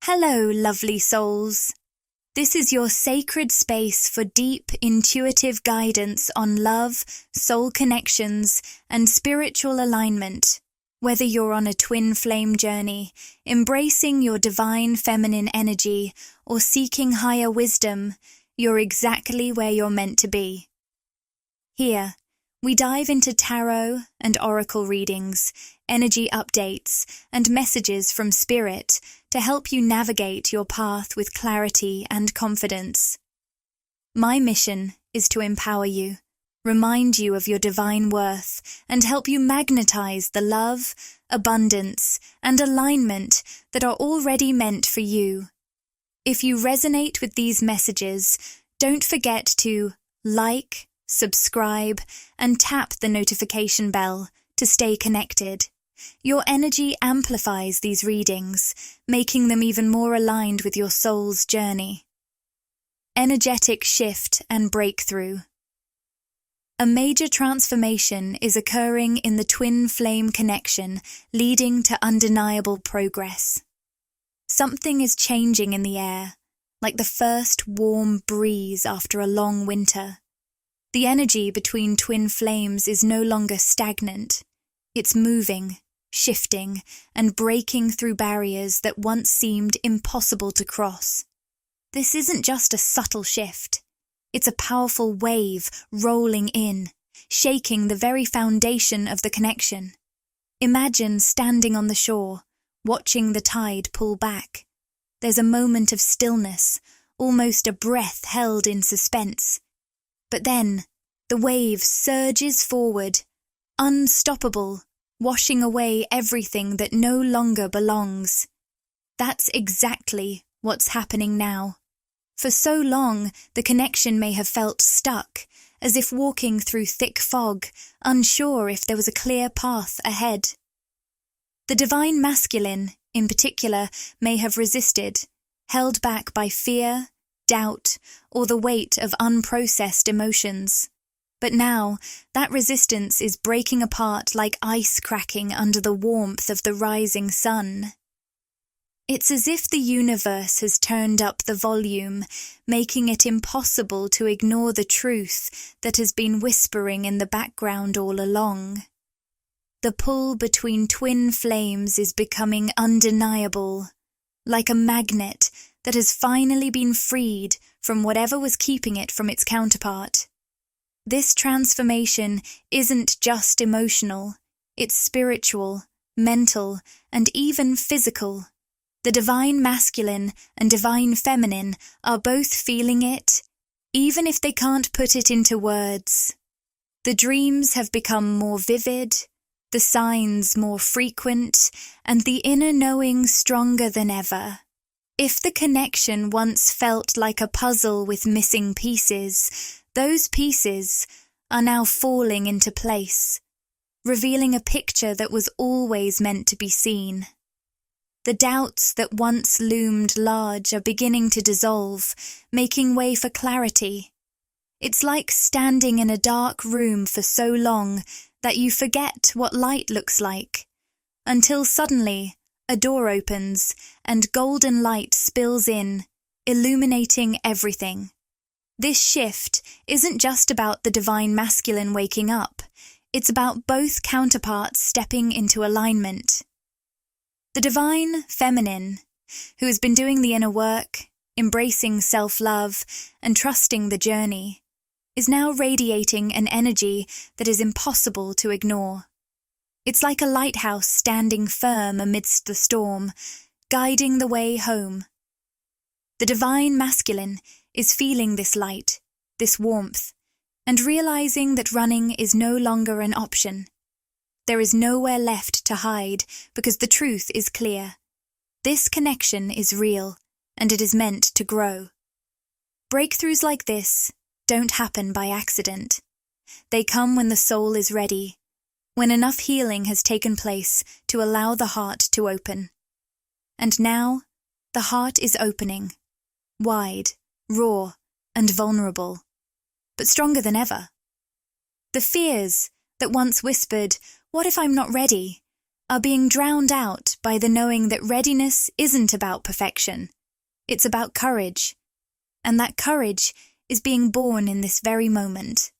Hello, lovely souls. This is your sacred space for deep, intuitive guidance on love, soul connections, and spiritual alignment. Whether you're on a twin flame journey, embracing your divine feminine energy, or seeking higher wisdom, you're exactly where you're meant to be. Here, we dive into tarot and oracle readings, energy updates, and messages from Spirit to help you navigate your path with clarity and confidence. My mission is to empower you, remind you of your divine worth, and help you magnetize the love, abundance, and alignment that are already meant for you. If you resonate with these messages, don't forget to like, subscribe, and tap the notification bell to stay connected. Your energy amplifies these readings, making them even more aligned with your soul's journey. Energetic shift and breakthrough. A major transformation is occurring in the twin flame connection, leading to undeniable progress. Something is changing in the air, like the first warm breeze after a long winter. The energy between twin flames is no longer stagnant. It's moving, shifting, and breaking through barriers that once seemed impossible to cross. This isn't just a subtle shift. It's a powerful wave rolling in, shaking the very foundation of the connection. Imagine standing on the shore, watching the tide pull back. There's a moment of stillness, almost a breath held in suspense. But then, the wave surges forward, unstoppable, washing away everything that no longer belongs. That's exactly what's happening now. For so long, the connection may have felt stuck, as if walking through thick fog, unsure if there was a clear path ahead. The divine masculine, in particular, may have resisted, held back by fear, doubt, or the weight of unprocessed emotions. But now, that resistance is breaking apart like ice cracking under the warmth of the rising sun. It's as if the universe has turned up the volume, making it impossible to ignore the truth that has been whispering in the background all along. The pull between twin flames is becoming undeniable, like a magnet that has finally been freed from whatever was keeping it from its counterpart. This transformation isn't just emotional, it's spiritual, mental, and even physical. The divine masculine and divine feminine are both feeling it, even if they can't put it into words. The dreams have become more vivid, the signs more frequent, and the inner knowing stronger than ever. If the connection once felt like a puzzle with missing pieces, those pieces are now falling into place, revealing a picture that was always meant to be seen. The doubts that once loomed large are beginning to dissolve, making way for clarity. It's like standing in a dark room for so long that you forget what light looks like, until suddenly a door opens and golden light spills in, illuminating everything. This shift isn't just about the divine masculine waking up, it's about both counterparts stepping into alignment. The divine feminine, who has been doing the inner work, embracing self-love, and trusting the journey, is now radiating an energy that is impossible to ignore. It's like a lighthouse standing firm amidst the storm, guiding the way home. The divine masculine is feeling this light, this warmth, and realizing that running is no longer an option. There is nowhere left to hide because the truth is clear. This connection is real, and it is meant to grow. Breakthroughs like this don't happen by accident. They come when the soul is ready, when enough healing has taken place to allow the heart to open. And now, the heart is opening, wide, raw, and vulnerable, but stronger than ever. The fears that once whispered, "What if I'm not ready?" are being drowned out by the knowing that readiness isn't about perfection. It's about courage, and that courage is being born in this very moment.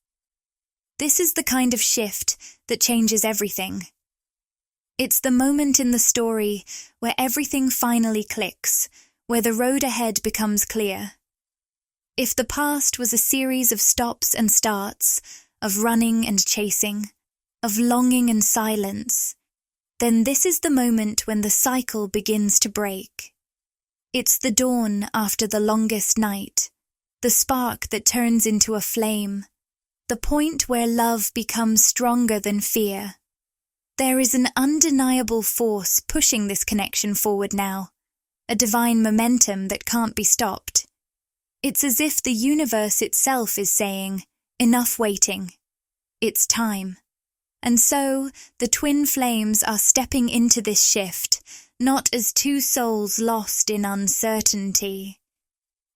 This is the kind of shift that changes everything. It's the moment in the story where everything finally clicks, where the road ahead becomes clear. If the past was a series of stops and starts, of running and chasing, of longing and silence, then this is the moment when the cycle begins to break. It's the dawn after the longest night, the spark that turns into a flame, the point where love becomes stronger than fear. There is an undeniable force pushing this connection forward now, a divine momentum that can't be stopped. It's as if the universe itself is saying, enough waiting. It's time. And so, the twin flames are stepping into this shift, not as two souls lost in uncertainty,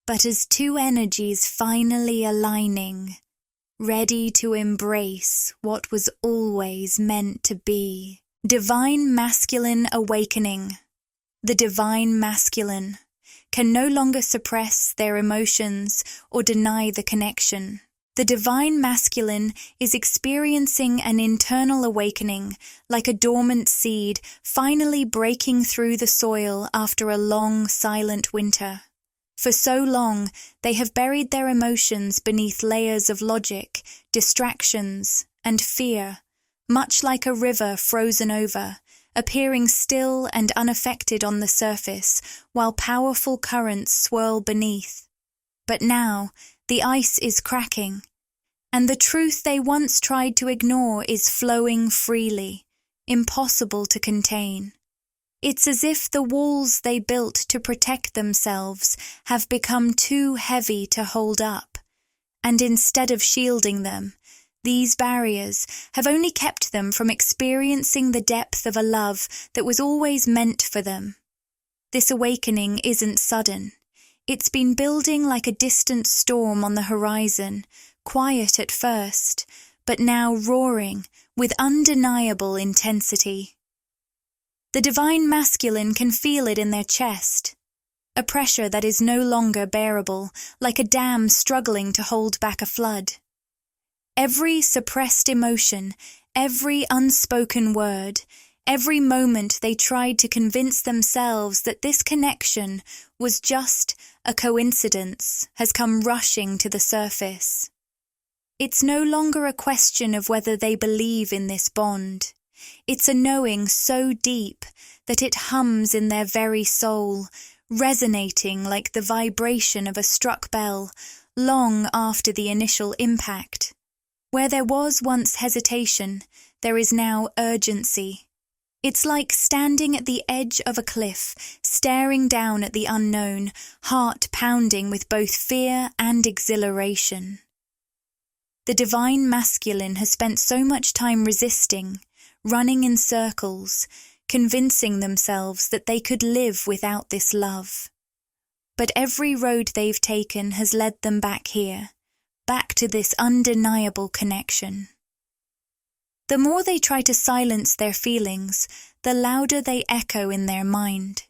but as two energies finally aligning, ready to embrace what was always meant to be. Divine Masculine Awakening. The Divine Masculine can no longer suppress their emotions or deny the connection. The Divine Masculine is experiencing an internal awakening, like a dormant seed finally breaking through the soil after a long, silent winter. For so long, they have buried their emotions beneath layers of logic, distractions, and fear, much like a river frozen over, appearing still and unaffected on the surface, while powerful currents swirl beneath. But now, the ice is cracking, and the truth they once tried to ignore is flowing freely, impossible to contain. It's as if the walls they built to protect themselves have become too heavy to hold up, and instead of shielding them, these barriers have only kept them from experiencing the depth of a love that was always meant for them. This awakening isn't sudden. It's been building like a distant storm on the horizon, quiet at first, but now roaring with undeniable intensity. The Divine Masculine can feel it in their chest, a pressure that is no longer bearable, like a dam struggling to hold back a flood. Every suppressed emotion, every unspoken word, every moment they tried to convince themselves that this connection was just a coincidence has come rushing to the surface. It's no longer a question of whether they believe in this bond. It's a knowing so deep that it hums in their very soul, resonating like the vibration of a struck bell, long after the initial impact. Where there was once hesitation, there is now urgency. It's like standing at the edge of a cliff, staring down at the unknown, heart pounding with both fear and exhilaration. The Divine Masculine has spent so much time resisting, running in circles, convincing themselves that they could live without this love. But every road they've taken has led them back here, back to this undeniable connection. The more they try to silence their feelings, the louder they echo in their mind.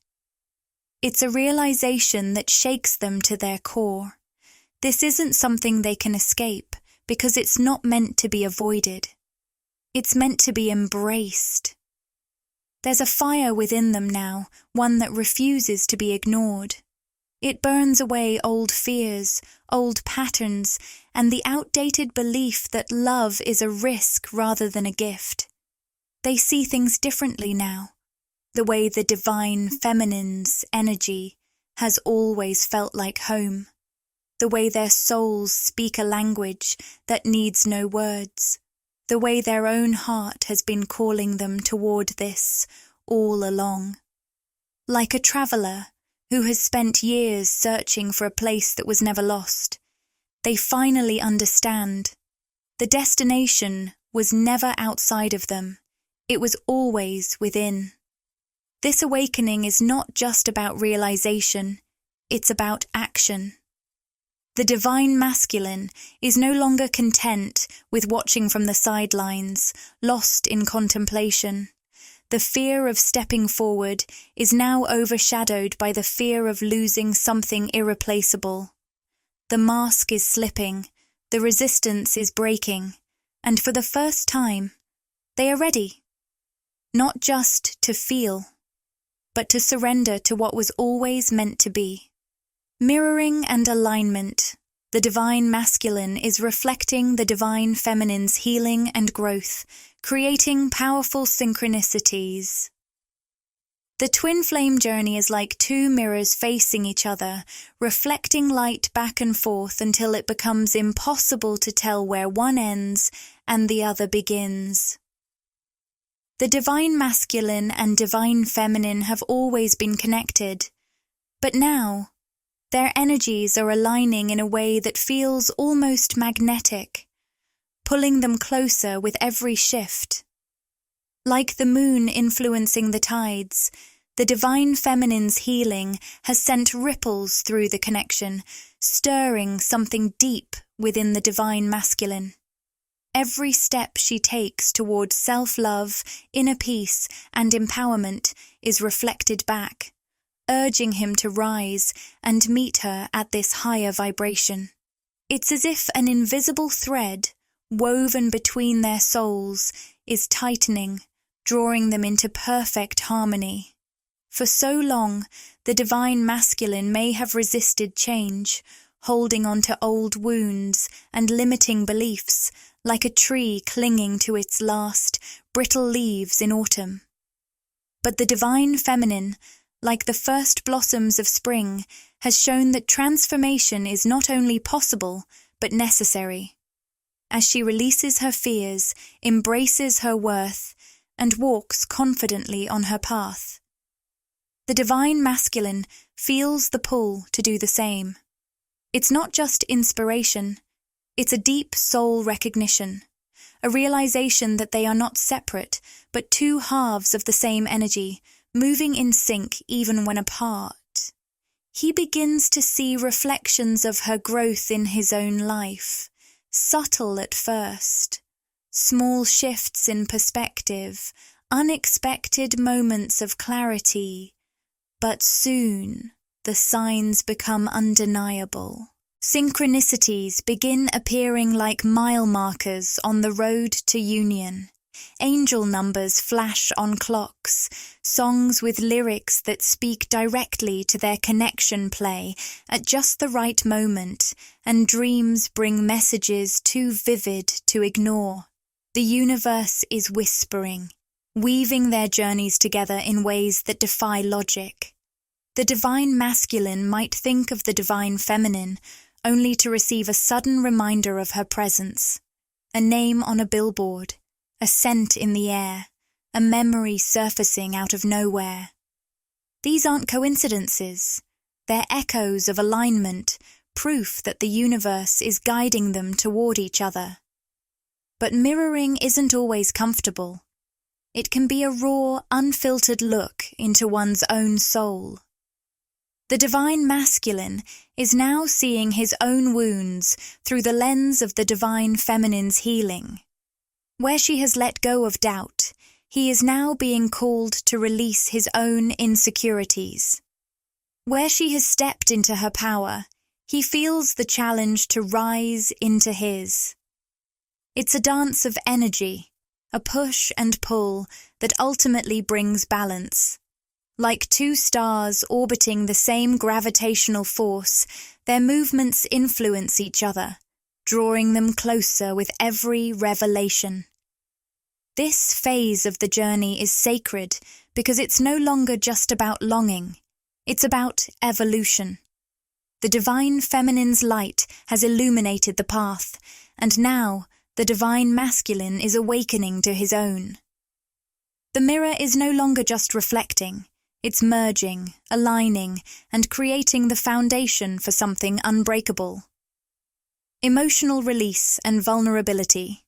It's a realization that shakes them to their core. This isn't something they can escape, because it's not meant to be avoided. It's meant to be embraced. There's a fire within them now, one that refuses to be ignored. It burns away old fears, old patterns, and the outdated belief that love is a risk rather than a gift. They see things differently now, the way the divine feminine's energy has always felt like home, the way their souls speak a language that needs no words, the way their own heart has been calling them toward this all along. Like a traveller who has spent years searching for a place that was never lost, they finally understand. The destination was never outside of them. It was always within. This awakening is not just about realization, it's about action. The Divine Masculine is no longer content with watching from the sidelines, lost in contemplation. The fear of stepping forward is now overshadowed by the fear of losing something irreplaceable. The mask is slipping, the resistance is breaking, and for the first time, they are ready. Not just to feel, but to surrender to what was always meant to be. Mirroring and alignment, the divine masculine is reflecting the divine feminine's healing and growth, creating powerful synchronicities. The twin flame journey is like two mirrors facing each other, reflecting light back and forth until it becomes impossible to tell where one ends and the other begins. The divine masculine and divine feminine have always been connected, but now, their energies are aligning in a way that feels almost magnetic, pulling them closer with every shift. Like the moon influencing the tides, the divine feminine's healing has sent ripples through the connection, stirring something deep within the divine masculine. Every step she takes towards self-love, inner peace, and empowerment is reflected back, urging him to rise and meet her at this higher vibration. It's as if an invisible thread, woven between their souls, is tightening, drawing them into perfect harmony. For so long, the divine masculine may have resisted change, holding on to old wounds and limiting beliefs, like a tree clinging to its last, brittle leaves in autumn. But the divine feminine, like the first blossoms of spring, has shown that transformation is not only possible, but necessary. As she releases her fears, embraces her worth, and walks confidently on her path. The divine masculine feels the pull to do the same. It's not just inspiration, it's a deep soul recognition, a realization that they are not separate, but two halves of the same energy, moving in sync even when apart. He begins to see reflections of her growth in his own life, subtle at first, small shifts in perspective, unexpected moments of clarity, but soon the signs become undeniable. Synchronicities begin appearing like mile markers on the road to union. Angel numbers flash on clocks, songs with lyrics that speak directly to their connection play at just the right moment, and dreams bring messages too vivid to ignore. The universe is whispering, weaving their journeys together in ways that defy logic. The divine masculine might think of the divine feminine, only to receive a sudden reminder of her presence, a name on a billboard, a scent in the air, a memory surfacing out of nowhere. These aren't coincidences, they're echoes of alignment, proof that the universe is guiding them toward each other. But mirroring isn't always comfortable. It can be a raw, unfiltered look into one's own soul. The divine masculine is now seeing his own wounds through the lens of the divine feminine's healing. Where she has let go of doubt, he is now being called to release his own insecurities. Where she has stepped into her power, he feels the challenge to rise into his. It's a dance of energy, a push and pull that ultimately brings balance. Like two stars orbiting the same gravitational force, their movements influence each other, drawing them closer with every revelation. This phase of the journey is sacred because it's no longer just about longing, it's about evolution. The divine feminine's light has illuminated the path, and now the divine masculine is awakening to his own. The mirror is no longer just reflecting. It's merging, aligning, and creating the foundation for something unbreakable. Emotional release and vulnerability.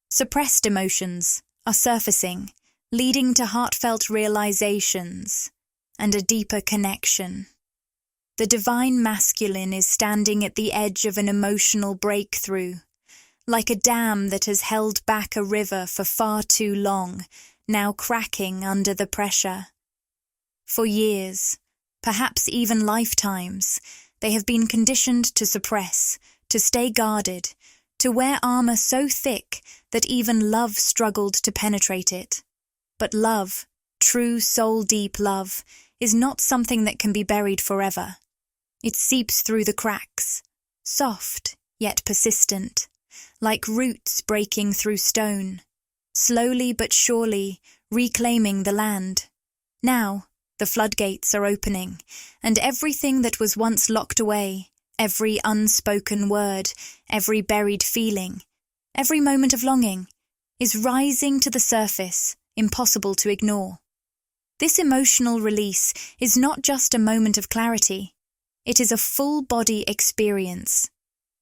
Suppressed emotions are surfacing, leading to heartfelt realizations and a deeper connection. The divine masculine is standing at the edge of an emotional breakthrough, like a dam that has held back a river for far too long, now cracking under the pressure. For years, perhaps even lifetimes, they have been conditioned to suppress, to stay guarded, to wear armor so thick that even love struggled to penetrate it. But love, true soul-deep love, is not something that can be buried forever. It seeps through the cracks, soft yet persistent, like roots breaking through stone, slowly but surely reclaiming the land. Now, the floodgates are opening, and everything that was once locked away, every unspoken word, every buried feeling, every moment of longing, is rising to the surface, impossible to ignore. This emotional release is not just a moment of clarity. It is a full-body experience.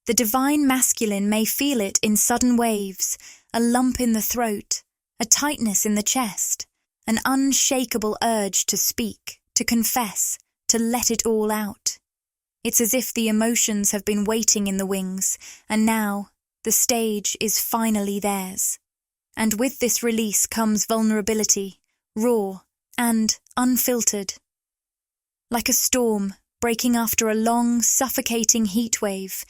The divine masculine may feel it in sudden waves, a lump in the throat, a tightness in the chest, an unshakable urge to speak, to confess, to let it all out. It's as if the emotions have been waiting in the wings, and now the stage is finally theirs. And with this release comes vulnerability, raw and unfiltered. Like a storm breaking after a long, suffocating heat wave,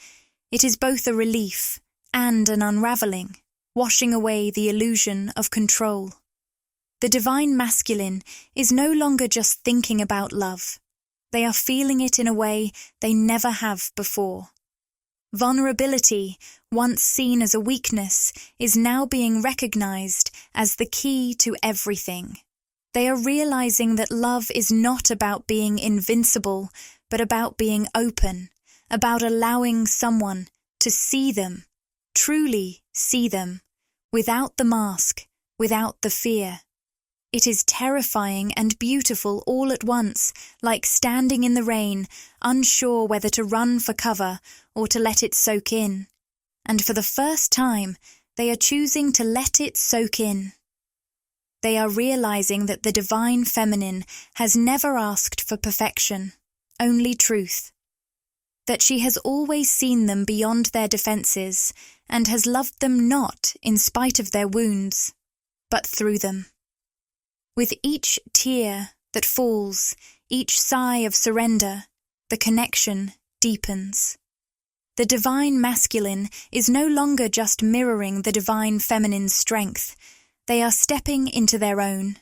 it is both a relief and an unraveling, washing away the illusion of control. The divine masculine is no longer just thinking about love. They are feeling it in a way they never have before. Vulnerability, once seen as a weakness, is now being recognized as the key to everything. They are realizing that love is not about being invincible, but about being open, about allowing someone to see them, truly see them, without the mask, without the fear. It is terrifying and beautiful all at once, like standing in the rain, unsure whether to run for cover or to let it soak in. And for the first time, they are choosing to let it soak in. They are realizing that the divine feminine has never asked for perfection, only truth. That she has always seen them beyond their defenses and has loved them not in spite of their wounds, but through them. With each tear that falls, each sigh of surrender, the connection deepens. The divine masculine is no longer just mirroring the divine feminine's strength. They are stepping into their own.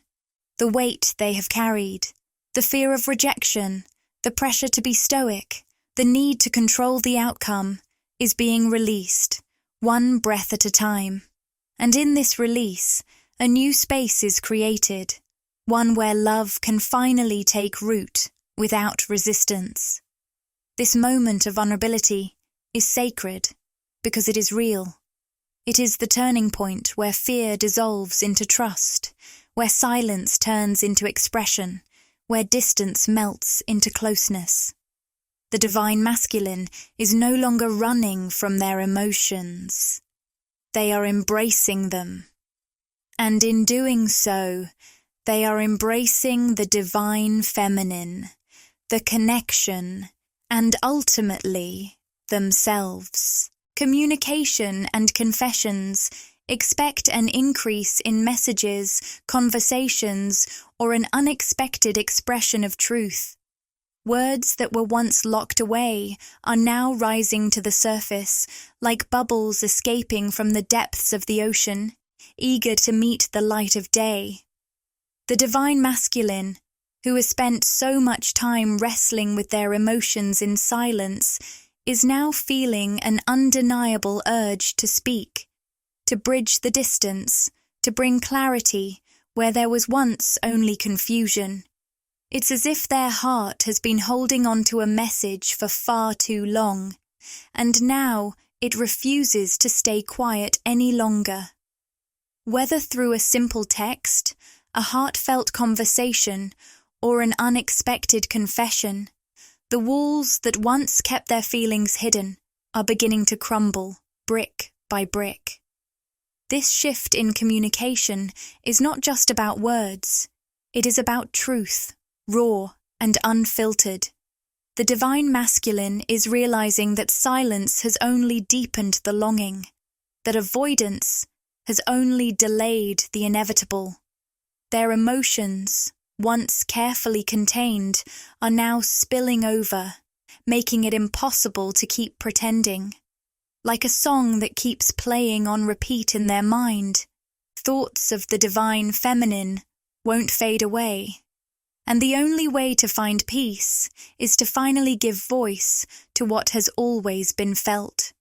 The weight they have carried, the fear of rejection, the pressure to be stoic, the need to control the outcome, is being released, one breath at a time. And in this release, a new space is created, one where love can finally take root without resistance. This moment of vulnerability is sacred because it is real. It is the turning point where fear dissolves into trust, where silence turns into expression, where distance melts into closeness. The divine masculine is no longer running from their emotions. They are embracing them. And in doing so, they are embracing the divine feminine, the connection, and ultimately, themselves. Communication and confessions expect an increase in messages, conversations, or an unexpected expression of truth. Words that were once locked away are now rising to the surface, like bubbles escaping from the depths of the ocean, eager to meet the light of day. The divine masculine, who has spent so much time wrestling with their emotions in silence, is now feeling an undeniable urge to speak, to bridge the distance, to bring clarity where there was once only confusion. It's as if their heart has been holding on to a message for far too long, and now it refuses to stay quiet any longer. Whether through a simple text, a heartfelt conversation, or an unexpected confession, the walls that once kept their feelings hidden are beginning to crumble, brick by brick. This shift in communication is not just about words, it is about truth, raw and unfiltered. The divine masculine is realizing that silence has only deepened the longing, that avoidance has only delayed the inevitable. Their emotions, once carefully contained, are now spilling over, making it impossible to keep pretending. Like a song that keeps playing on repeat in their mind, thoughts of the divine feminine won't fade away. And the only way to find peace is to finally give voice to what has always been felt.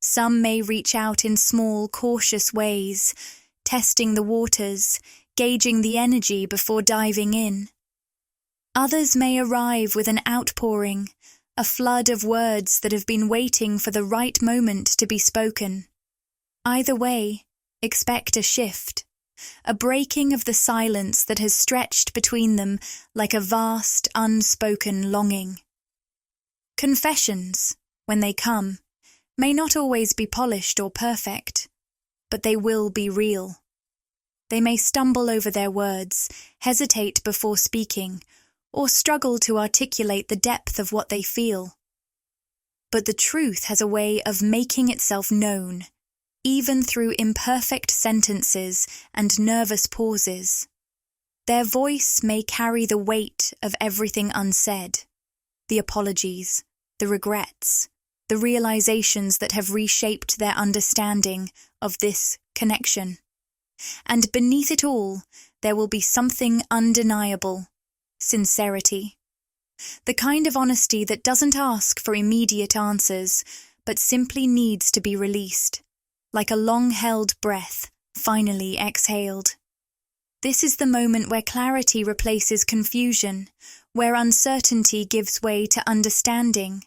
Some may reach out in small, cautious ways, testing the waters, gauging the energy before diving in. Others may arrive with an outpouring, a flood of words that have been waiting for the right moment to be spoken. Either way, expect a shift, a breaking of the silence that has stretched between them like a vast, unspoken longing. Confessions, when they come, may not always be polished or perfect, but they will be real. They may stumble over their words, hesitate before speaking, or struggle to articulate the depth of what they feel. But the truth has a way of making itself known, even through imperfect sentences and nervous pauses. Their voice may carry the weight of everything unsaid, the apologies, the regrets, the realizations that have reshaped their understanding of this connection. And beneath it all, there will be something undeniable: sincerity. The kind of honesty that doesn't ask for immediate answers, but simply needs to be released, like a long-held breath finally exhaled. This is the moment where clarity replaces confusion, where uncertainty gives way to understanding.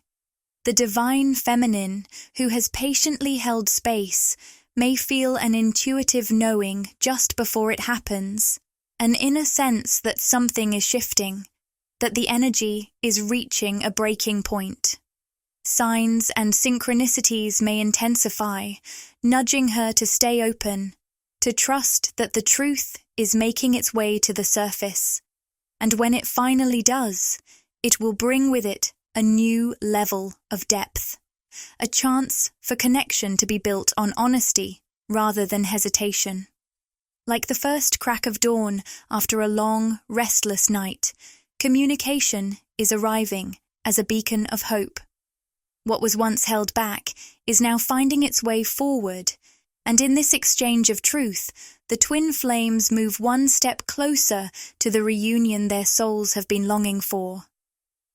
The divine feminine, who has patiently held space, may feel an intuitive knowing just before it happens, an inner sense that something is shifting, that the energy is reaching a breaking point. Signs and synchronicities may intensify, nudging her to stay open, to trust that the truth is making its way to the surface. And when it finally does, it will bring with it a new level of depth, a chance for connection to be built on honesty rather than hesitation. Like the first crack of dawn after a long, restless night, communication is arriving as a beacon of hope. What was once held back is now finding its way forward, and in this exchange of truth, the twin flames move one step closer to the reunion their souls have been longing for.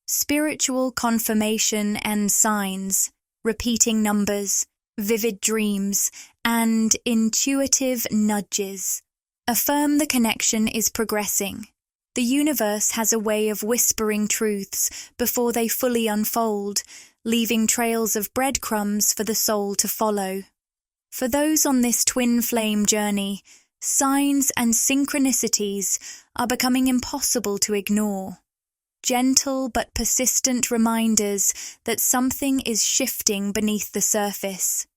Spiritual confirmation and signs, repeating numbers, vivid dreams, and intuitive nudges affirm the connection is progressing. The universe has a way of whispering truths before they fully unfold, leaving trails of breadcrumbs for the soul to follow. For those on this twin flame journey, signs and synchronicities are becoming impossible to ignore. Gentle but persistent reminders that something is shifting beneath the surface.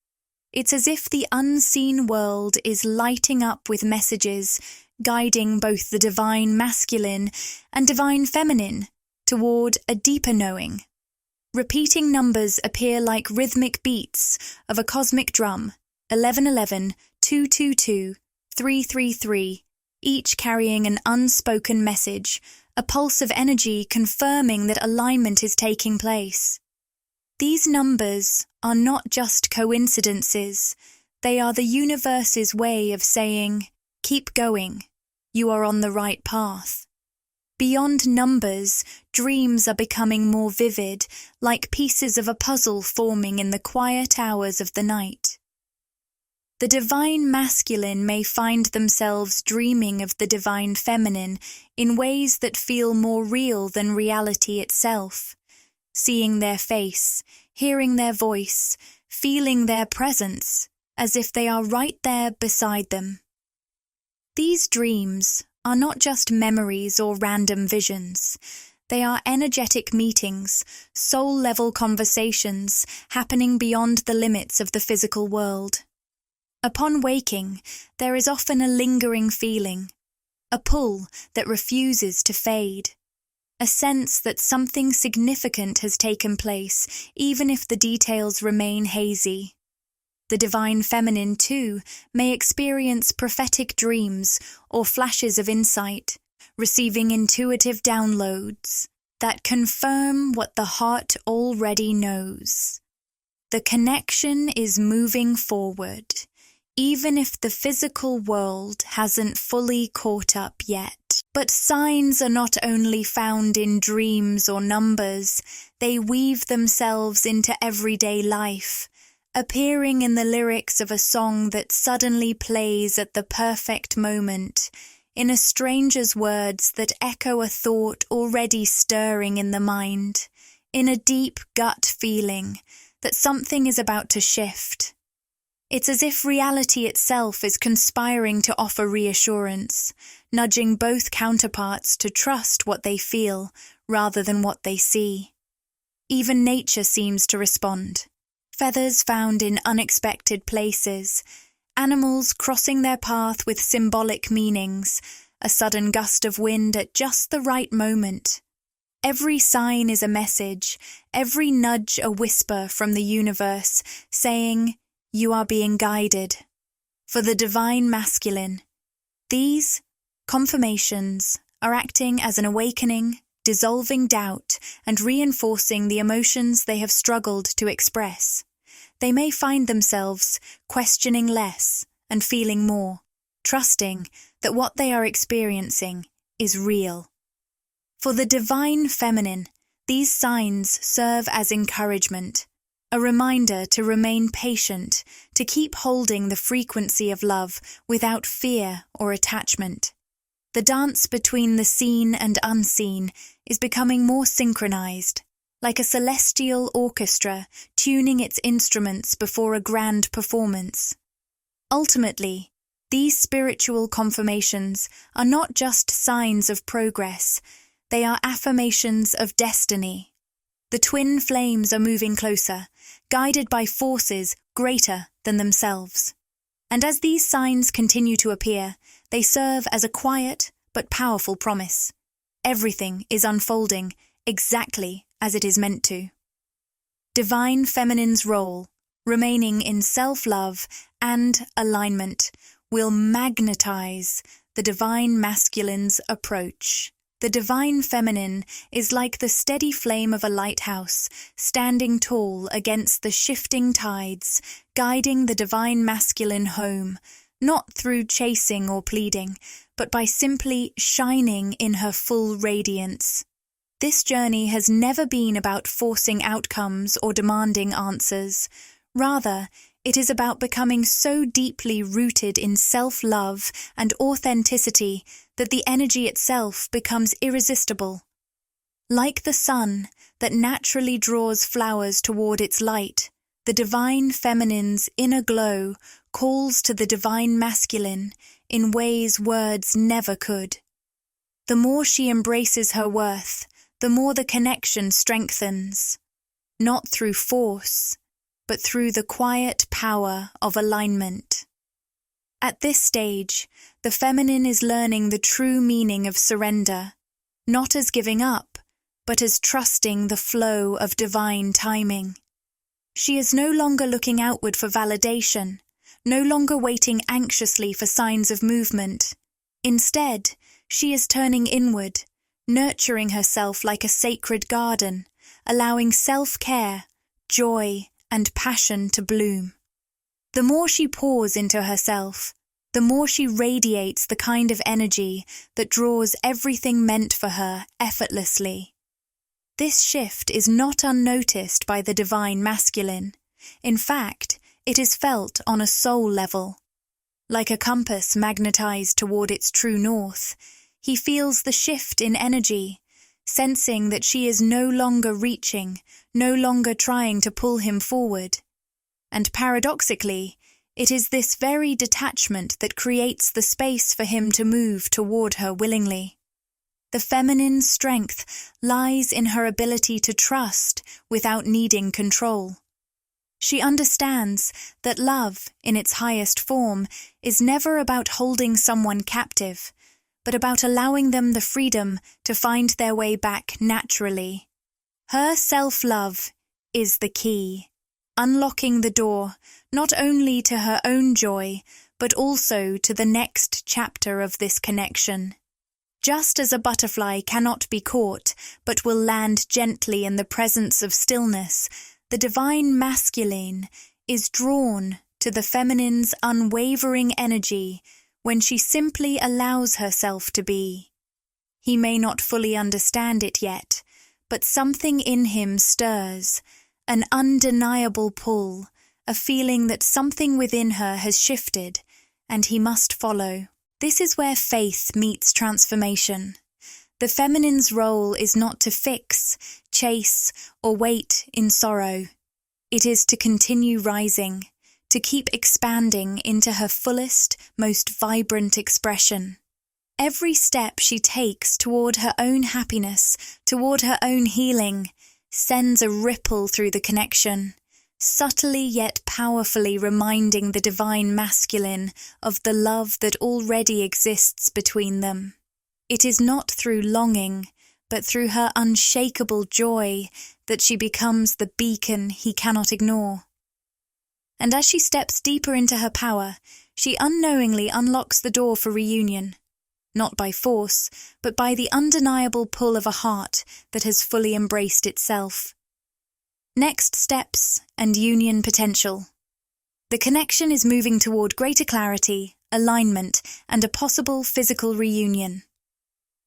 It's as if the unseen world is lighting up with messages, guiding both the divine masculine and divine feminine toward a deeper knowing. Repeating numbers appear like rhythmic beats of a cosmic drum, 1111, 222, 333, each carrying an unspoken message, a pulse of energy confirming that alignment is taking place. These numbers are not just coincidences, they are the universe's way of saying, keep going, you are on the right path. Beyond numbers, dreams are becoming more vivid, like pieces of a puzzle forming in the quiet hours of the night. The divine masculine may find themselves dreaming of the divine feminine in ways that feel more real than reality itself, seeing their face, hearing their voice, feeling their presence, as if they are right there beside them. These dreams are not just memories or random visions. They are energetic meetings, soul-level conversations happening beyond the limits of the physical world. Upon waking, there is often a lingering feeling, a pull that refuses to fade, a sense that something significant has taken place, even if the details remain hazy. The divine feminine, too, may experience prophetic dreams or flashes of insight, receiving intuitive downloads that confirm what the heart already knows. The connection is moving forward, even if the physical world hasn't fully caught up yet. But signs are not only found in dreams or numbers, they weave themselves into everyday life, appearing in the lyrics of a song that suddenly plays at the perfect moment, in a stranger's words that echo a thought already stirring in the mind, in a deep gut feeling that something is about to shift. It's as if reality itself is conspiring to offer reassurance, nudging both counterparts to trust what they feel rather than what they see. Even nature seems to respond. Feathers found in unexpected places, animals crossing their path with symbolic meanings, a sudden gust of wind at just the right moment. Every sign is a message, every nudge a whisper from the universe, saying, "You are being guided." For the divine masculine, these confirmations are acting as an awakening, dissolving doubt, and reinforcing the emotions they have struggled to express. They may find themselves questioning less and feeling more, trusting that what they are experiencing is real. For the divine feminine, these signs serve as encouragement, a reminder to remain patient, to keep holding the frequency of love without fear or attachment. The dance between the seen and unseen is becoming more synchronized, like a celestial orchestra tuning its instruments before a grand performance. Ultimately, these spiritual confirmations are not just signs of progress, they are affirmations of destiny. The twin flames are moving closer, guided by forces greater than themselves. And as these signs continue to appear, they serve as a quiet but powerful promise. Everything is unfolding exactly as it is meant to. Divine feminine's role, remaining in self-love and alignment, will magnetize the divine masculine's approach. The divine feminine is like the steady flame of a lighthouse, standing tall against the shifting tides, guiding the divine masculine home, not through chasing or pleading, but by simply shining in her full radiance. This journey has never been about forcing outcomes or demanding answers. Rather, it is about becoming so deeply rooted in self-love and authenticity that the energy itself becomes irresistible. Like the sun that naturally draws flowers toward its light, the divine feminine's inner glow calls to the divine masculine in ways words never could. The more she embraces her worth, the more the connection strengthens, not through force, but through the quiet power of alignment. At this stage, the feminine is learning the true meaning of surrender, not as giving up, but as trusting the flow of divine timing. She is no longer looking outward for validation, no longer waiting anxiously for signs of movement. Instead, she is turning inward, nurturing herself like a sacred garden, allowing self-care, joy, and passion to bloom. The more she pours into herself, the more she radiates the kind of energy that draws everything meant for her effortlessly. This shift is not unnoticed by the divine masculine. In fact, it is felt on a soul level. Like a compass magnetized toward its true north, he feels the shift in energy, sensing that she is no longer reaching, no longer trying to pull him forward. And paradoxically, it is this very detachment that creates the space for him to move toward her willingly. The feminine strength lies in her ability to trust without needing control. She understands that love, in its highest form, is never about holding someone captive, but about allowing them the freedom to find their way back naturally. Her self-love is the key, unlocking the door not only to her own joy, but also to the next chapter of this connection. Just as a butterfly cannot be caught, but will land gently in the presence of stillness, the divine masculine is drawn to the feminine's unwavering energy when she simply allows herself to be. He may not fully understand it yet, but something in him stirs, an undeniable pull, a feeling that something within her has shifted, and he must follow. This is where faith meets transformation. The feminine's role is not to fix, chase, or wait in sorrow. It is to continue rising, to keep expanding into her fullest, most vibrant expression. Every step she takes toward her own happiness, toward her own healing, sends a ripple through the connection, subtly yet powerfully reminding the divine masculine of the love that already exists between them. It is not through longing, but through her unshakable joy that she becomes the beacon he cannot ignore. And as she steps deeper into her power, she unknowingly unlocks the door for reunion, not by force, but by the undeniable pull of a heart that has fully embraced itself. Next steps and union potential. The connection is moving toward greater clarity, alignment, and a possible physical reunion.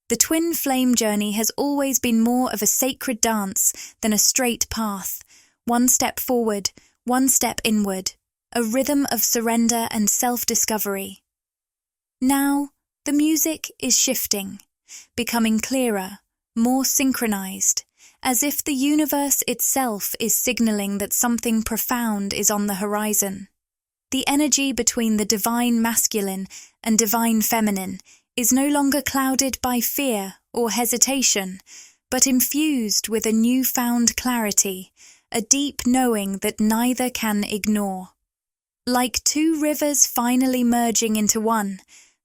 The twin flame journey has always been more of a sacred dance than a straight path, one step forward, one step inward, a rhythm of surrender and self-discovery. Now, the music is shifting, becoming clearer, more synchronized, as if the universe itself is signaling that something profound is on the horizon. The energy between the divine masculine and divine feminine is no longer clouded by fear or hesitation, but infused with a newfound clarity, a deep knowing that neither can ignore. Like two rivers finally merging into one,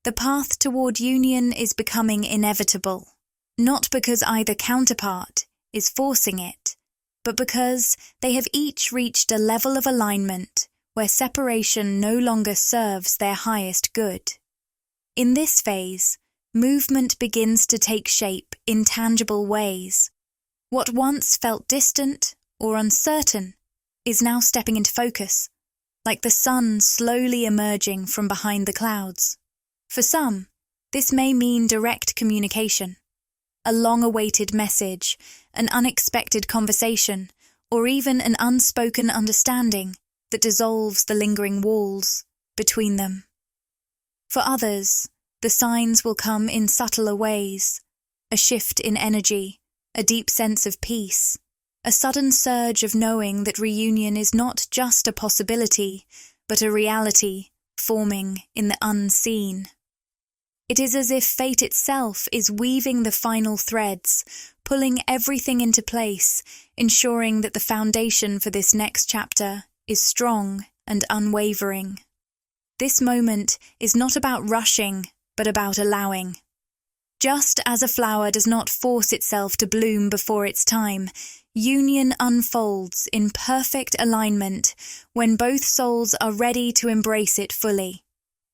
the path toward union is becoming inevitable, not because either counterpart is forcing it, but because they have each reached a level of alignment where separation no longer serves their highest good. In this phase, movement begins to take shape in tangible ways. What once felt distant or uncertain is now stepping into focus, like the sun slowly emerging from behind the clouds. For some, this may mean direct communication, a long-awaited message, an unexpected conversation, or even an unspoken understanding that dissolves the lingering walls between them. For others, the signs will come in subtler ways, a shift in energy, a deep sense of peace, a sudden surge of knowing that reunion is not just a possibility, but a reality forming in the unseen. It is as if fate itself is weaving the final threads, pulling everything into place, ensuring that the foundation for this next chapter is strong and unwavering. This moment is not about rushing, but about allowing. Just as a flower does not force itself to bloom before its time, union unfolds in perfect alignment when both souls are ready to embrace it fully.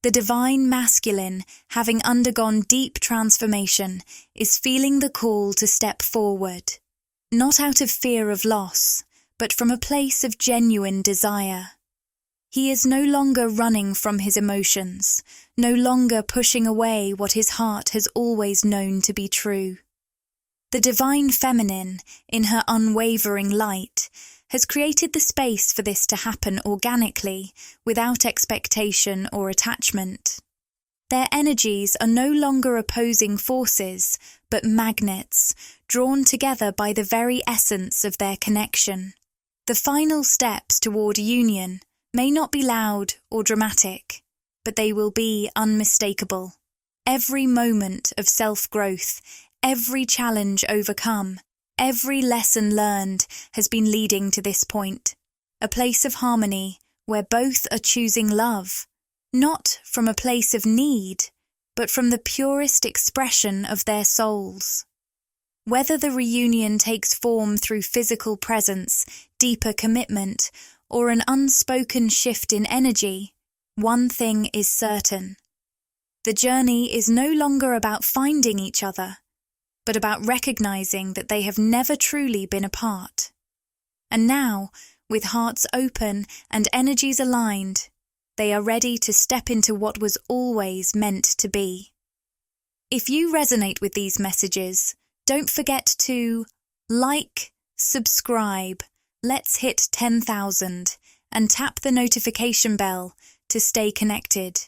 The divine masculine, having undergone deep transformation, is feeling the call to step forward, not out of fear of loss, but from a place of genuine desire. He is no longer running from his emotions, no longer pushing away what his heart has always known to be true. The divine feminine, in her unwavering light, has created the space for this to happen organically, without expectation or attachment. Their energies are no longer opposing forces, but magnets, drawn together by the very essence of their connection. The final steps toward union may not be loud or dramatic, but they will be unmistakable. Every moment of self-growth, every challenge overcome, every lesson learned has been leading to this point, a place of harmony where both are choosing love, not from a place of need, but from the purest expression of their souls. Whether the reunion takes form through physical presence, deeper commitment, or an unspoken shift in energy, one thing is certain. The journey is no longer about finding each other, but about recognizing that they have never truly been apart. And now, with hearts open and energies aligned, they are ready to step into what was always meant to be. If you resonate with these messages, don't forget to like, subscribe, let's hit 10,000, and tap the notification bell to stay connected.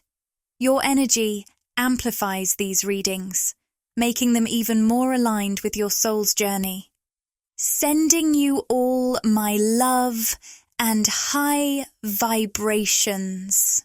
Your energy amplifies these readings, making them even more aligned with your soul's journey. Sending you all my love and high vibrations.